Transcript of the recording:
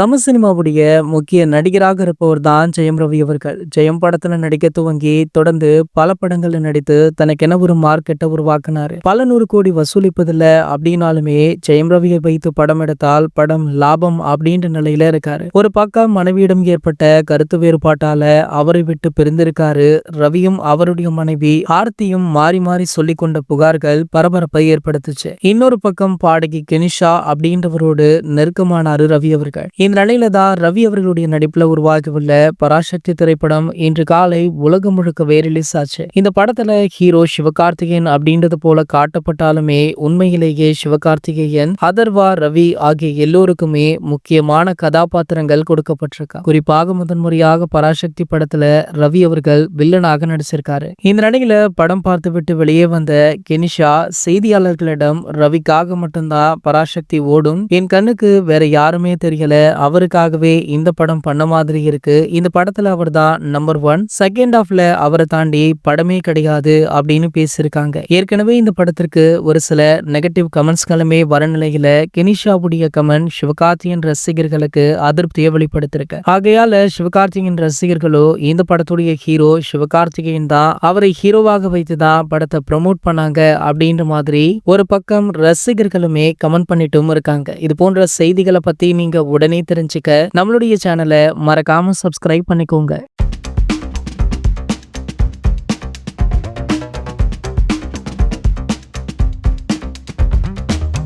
தமிழ் சினிமாவுடைய முக்கிய நடிகராக இருப்பவர் தான் ஜெயம் ரவி அவர்கள். ஜெயம் படத்துல நடிக்க துவங்கி தொடர்ந்து பல படங்கள்ல நடித்து தனக்கென ஒரு மார்க்கெட்டை உருவாக்குனாரு. பல 100 கோடி வசூலிப்பதில்ல அப்படின்னாலுமே ஜெயம் ரவியை வைத்து படம் எடுத்தால் படம் லாபம் அப்படின்ற நிலையில இருக்காரு. ஒரு பக்கம் மனைவியிடம் ஏற்பட்ட கருத்து வேறுபாட்டால அவரை விட்டு பிரிந்திருக்காரு. ரவியும் அவருடைய மனைவி ஆர்த்தியும் மாறி மாறி சொல்லிக் கொண்ட புகார்கள் பரபரப்பை ஏற்படுத்துச்சு. இன்னொரு பக்கம் பாடகி கெனிஷா அப்படின்றவரோடு நெருக்கமானாரு ரவி அவர்கள். இந்த நிலையில தான் ரவி அவர்களுடைய நடிப்புல உருவாகியுள்ள பராசக்தி திரைப்படம் இன்று காலை உலகம் முழுக்கவே ரிலீஸ் ஆச்சு. இந்த படத்துல ஹீரோ சிவகார்த்திகேயன் அப்படின்றது போல காட்டப்பட்டாலுமே உண்மையிலேயே சிவகார்த்திகேயன், அதர்வா, ரவி ஆகிய எல்லோருக்குமே முக்கியமான கதாபாத்திரங்கள் கொடுக்கப்பட்டிருக்கா. குறிப்பாக முதன்முறையாக பராசக்தி படத்துல ரவி அவர்கள் வில்லனாக நடிச்சிருக்காரு. இந்த நிலையில படம் பார்த்துவிட்டு வெளியே வந்த கெனிஷா செய்தியாளர்களிடம், ரவிக்காக மட்டும்தான் பராசக்தி ஓடும், என் கண்ணுக்கு வேற யாருமே தெரியல, அவருக்காகவே இந்த படம் பண்ண மாதிரி இருக்கு, இந்த படத்துல அவர் தான் நம்பர் 1, செகண்ட் ஹாஃப்ல அவரை தாண்டி படமே கிடையாது அப்படின்னு பேசியிருக்காங்க. ஏற்கனவே இந்த படத்திற்கு ஒரு சில நெகட்டிவ் கமெண்ட்ஸ்களுமே வர நிலையில கெனிஷாவுடைய கமெண்ட் சிவகார்த்திகேயன் ரசிகர்களுக்கு அதிருப்தியை வெளிப்படுத்திருக்கு. ஆகையால சிவகார்த்திகேயன் ரசிகர்களோ இந்த படத்துடைய ஹீரோ சிவகார்த்திகேயன் தான், அவரை ஹீரோவாக வைத்துதான் படத்தை ப்ரமோட் பண்ணாங்க அப்படின்ற மாதிரி ஒரு பக்கம் ரசிகர்களுமே கமெண்ட் பண்ணிட்டும் இருக்காங்க. இது போன்ற செய்திகளை பத்தி நீங்க உடனே தெரிஞ்சுக்க நம்மளுடைய சேனலை மறக்காம சப்ஸ்கிரைப் பண்ணிக்கோங்க.